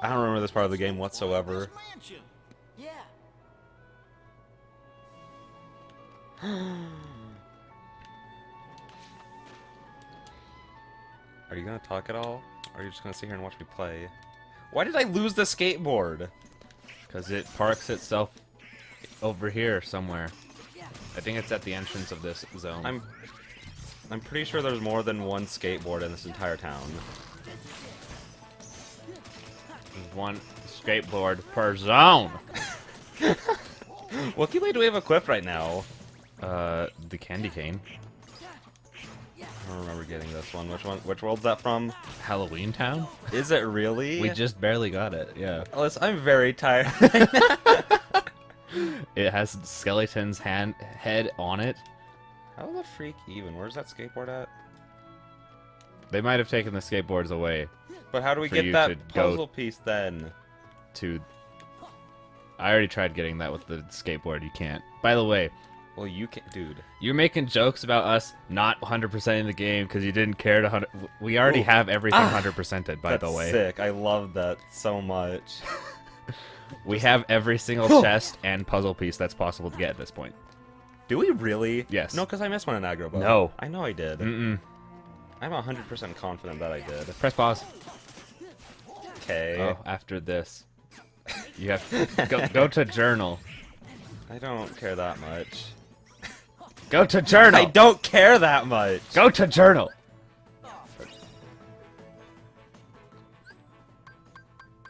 I don't remember this part of the game whatsoever. Mansion. Yeah. Are you gonna talk at all? Or are you just gonna sit here and watch me play? Why did I lose the skateboard? Because it parks itself over here somewhere. I think it's at the entrance of this zone. I'm pretty sure there's more than one skateboard in this entire town. There's one skateboard per zone. What keyblade do we have equipped right now? The candy cane. I don't remember getting this one. Which one? Which world's that from? Halloween Town? Is it really? We just barely got it, yeah. Alice, I'm very tired. It has Skeleton's head on it. How the freak even? Where's that skateboard at? They might have taken the skateboards away But how do we For get you that to go- puzzle piece then? to... I already tried getting that with the skateboard. You can't. By the way, Well, you can't, dude. you're making jokes about us not 100%ing the game because you didn't care to 100... We already Ooh. have everything Ah. 100%ed, by That's the way. sick. I love that so much. We have every single chest and puzzle piece that's possible to get at this point. Do we really? Yes. No, because I missed one in Agrabah. No. I know I did. Mm-mm. I'm 100% confident that I did. Press pause. Okay. Oh, after this. You have to go to journal. I don't care that much. Go to journal. I don't care that much. Go to journal.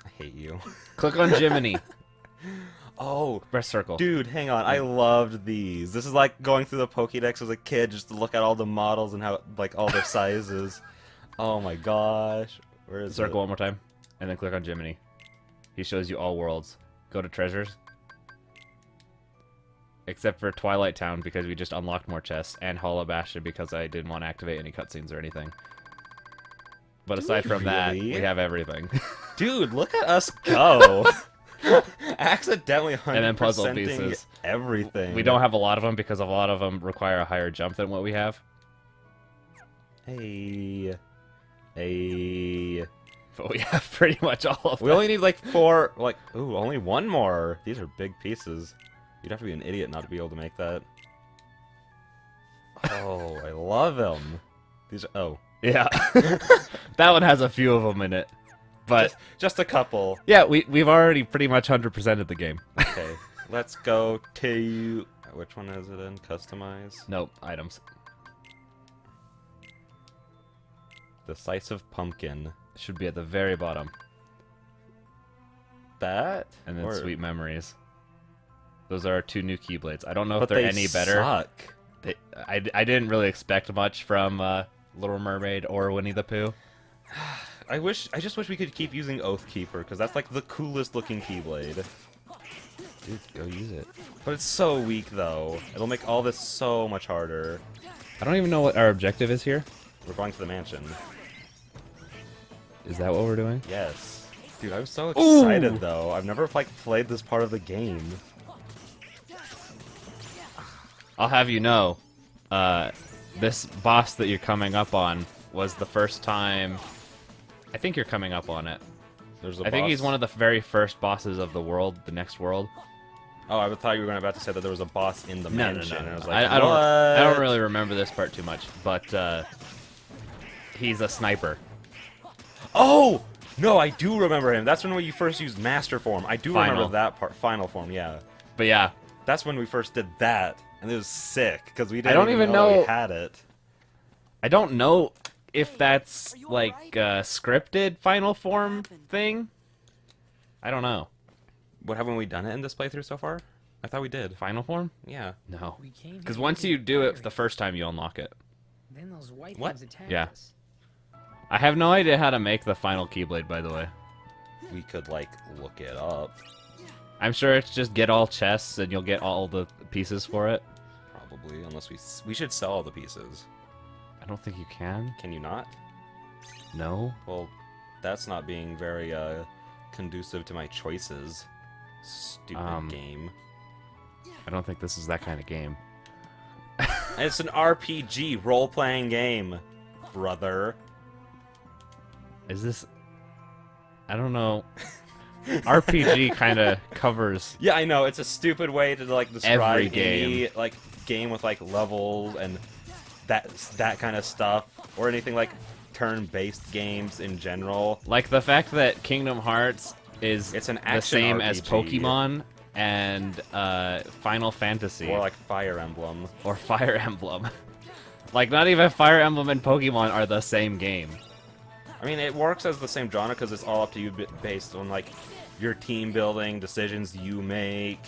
I hate you. Click on Jiminy. Oh, Press circle. dude, hang on. I loved these. This is like going through the Pokédex as a kid just to look at all the models and how, like, all their sizes. Oh my gosh. Where is Circle it? one more time, and then click on Jiminy. He shows you all worlds. Go to treasures. Except for Twilight Town because we just unlocked more chests, and Hollow Bastion because I didn't want to activate any cutscenes or anything. But aside we from that, really? we have everything. Dude, look at us go. Accidentally 100%ing And then puzzle pieces. everything. We don't have a lot of them because a lot of them require a higher jump than what we have. Hey. Hey. But we have pretty much all of them. We only need like 4, like, ooh, only 1 more. These are big pieces. You'd have to be an idiot not to be able to make that. Oh, I love them. These are, oh. Yeah. That one has a few of them in it. But Just a couple. yeah, we've already pretty much 100%ed the game. Okay, let's go to, which one is it in? Customize? Nope, items. Decisive Pumpkin. Should be at the very bottom. That? And then Or- Sweet Memories. Those are our 2 new Keyblades. I don't know if But they're they any better. suck. I didn't really expect much from Little Mermaid or Winnie the Pooh. I just wish we could keep using Oathkeeper, because that's like the coolest looking Keyblade. Dude, go use it. But it's so weak though. It'll make all this so much harder. I don't even know what our objective is here. We're going to the mansion. Is that what we're doing? Yes. Dude, I was so Ooh! excited though. I've never like played this part of the game. I'll have you know, this boss that you're coming up on was the first time... I think you're coming up on it. There's a I think boss- he's one of the very first bosses of the world, the next world. Oh, I thought you were about to say that there was a boss in the No, mansion. And I was no. like, I don't "What?" really remember this part too much, but he's a sniper. Oh! No, I do remember him. That's when you first used Master Form. I do Final. remember that part. Final Form, yeah. But yeah, That's when we first did that. And it was sick, because we didn't don't even know know- we had it. I don't know if that's like a scripted final form thing. I don't know. What, haven't we done it in this playthrough so far? I thought we did. Final form? Yeah. No. We came Because here once to you do it fire the first time, you unlock it. Then those white What? things attacked Yeah. us. I have no idea how to make the final Keyblade, by the way. We could, like, look it up. I'm sure it's just get all chests and you'll get all the pieces for it. Probably, unless we should sell all the pieces. I don't think you can. Can you not? No. Well, that's not being very, conducive to my choices. Stupid game. I don't think this is that kind of game. It's an RPG role-playing game, brother. Is this... I don't know. RPG kind of covers Yeah, I know it's a stupid way to like describe Every game. any like game with like levels and that kind of stuff, or anything like turn-based games in general. like the fact that Kingdom Hearts is It's an the action same as RPG. Pokemon and Final Fantasy Or like Fire Emblem. or Fire Emblem. Like not even Fire Emblem and Pokemon are the same game. I mean, it works as the same genre because it's all up to you based on like your team building decisions you make.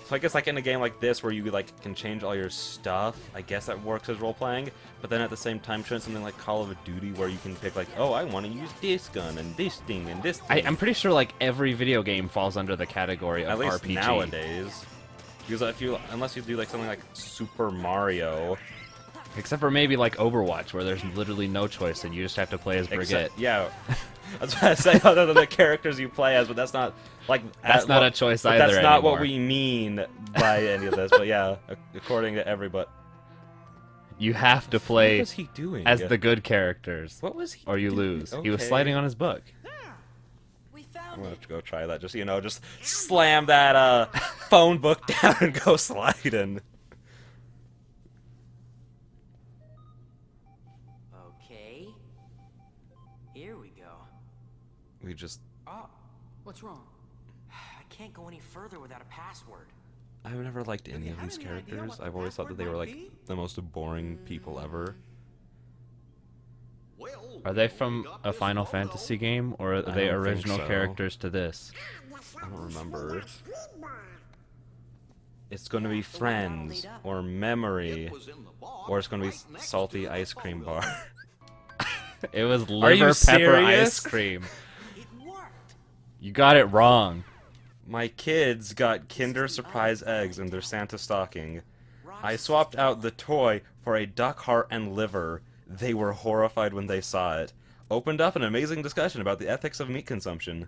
So I guess like in a game like this where you like can change all your stuff, I guess that works as role playing. But then at the same time, showing something like Call of Duty where you can pick like, oh, I want to use this gun and this thing and this thing. I'm pretty sure like every video game falls under the category of At least RPG. nowadays. Because unless you do like something like Super Mario, Except for maybe like Overwatch, where there's literally no choice and you just have to play as Brigitte. yeah, that's what I say. Other than the characters you play as, but that's not like That's not a choice but either That's not anymore. what we mean by any of this. But yeah, according to everybody, You have to what play was he doing? as the good characters, What was he? or you doing? lose. He was Okay. sliding on his book. We I'm found gonna it. have to go try that. Just just slam that phone book down and go sliding. Okay. Here we go. We just. Oh, what's wrong? I can't go any further without a password. I've never liked any of these characters. I've always thought that they were like the most boring people ever. Are they from a Final Fantasy game, or are they don't think original so. characters to this? I don't remember. It's going to be Friends, or Memory, or it's going to be Salty Ice Cream Bar. It was Are you liver pepper ice serious? cream. It worked. You got it wrong. My kids got Kinder Surprise eggs in their Santa stocking. I swapped out the toy for a duck heart and liver. They were horrified when they saw it. Opened up an amazing discussion about the ethics of meat consumption.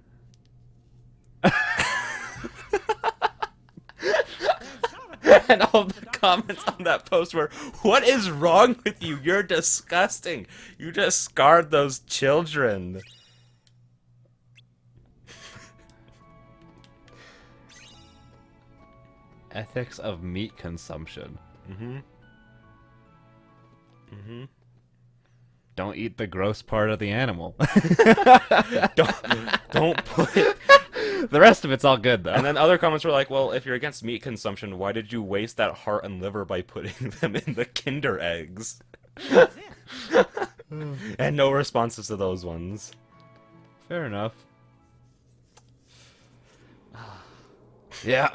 And all the comments on that post were, "What is wrong with you? You're disgusting. You just scarred those children." Ethics of meat consumption. Don't eat the gross part of the animal. Don't put it. The rest of it's all good though. And then other comments were like, well, if you're against meat consumption, why did you waste that heart and liver by putting them in the Kinder eggs? And no responses to those ones. Fair enough. Yeah.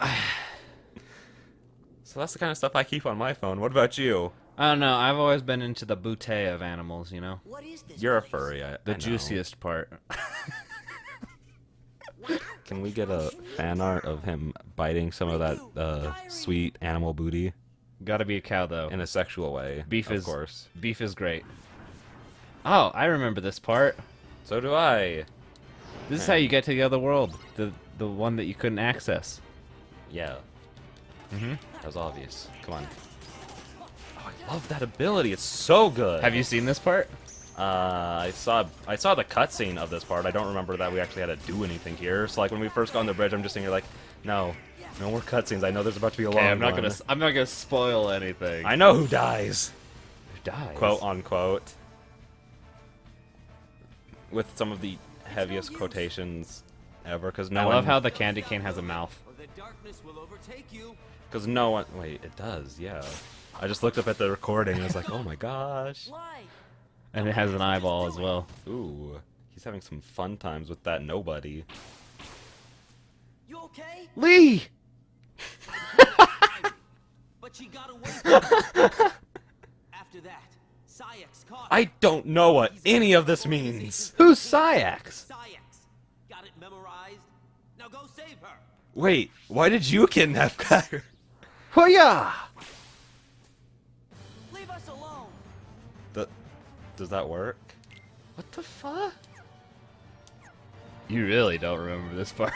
So that's the kind of stuff I keep on my phone. What about you? I don't know. I've always been into the bouquet of animals, you know? What is this? You're a place? furry. I The know. juiciest part. Can we get a fan art of him biting some of that sweet animal booty Gotta be a cow though. in a sexual way? Beef of is course. Beef is great. Oh, I remember this part. So do I. This is how you get to the other world. The one that you couldn't access. Yeah. Mm-hmm. That was obvious. Come on. Oh, I love that ability. It's so good. Have you seen this part? I saw the cutscene of this part. I don't remember that we actually had to do anything here. So like when we first got on the bridge, I'm just sitting here like, no more cutscenes. I know there's about to be a long Okay, I'm not one. gonna spoil anything. I know who dies, Who dies? quote unquote, with some of the heaviest quotations ever. Because no I one. love how the candy cane has a mouth. Or the darkness will overtake you. Because no one. Wait, it does. Yeah. I just looked up at the recording and I was like, oh my gosh. Why? And it has an eyeball as well. Ooh, he's having some fun times with that nobody. You okay? Lee! But she got away from you. After that, Sayax caught her. I don't know what any of this means. Who's Sayax? Sayax. Got it memorized? Now go save her. Wait, why did you kidnap Kyra? Hoo-yah! Leave us alone. Does that work? What the fuck? You really don't remember this part.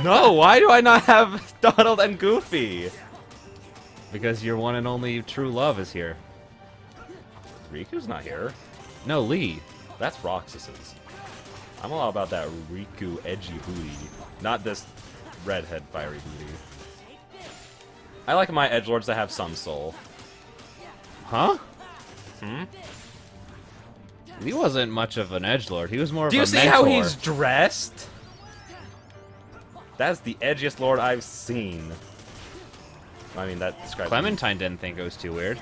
No, why do I not have Donald and Goofy? Because your one and only true love is here. Riku's not here. No, Lee. That's Roxas's. I'm all about that Riku edgy booty, not this redhead fiery booty. I like my edgelords to have some soul. Huh? Hmm? He wasn't much of an edgelord. He was more of Do a you see mentor. how he's dressed? That's the edgiest lord I've seen. I mean, that describes. Clementine didn't think it was too weird.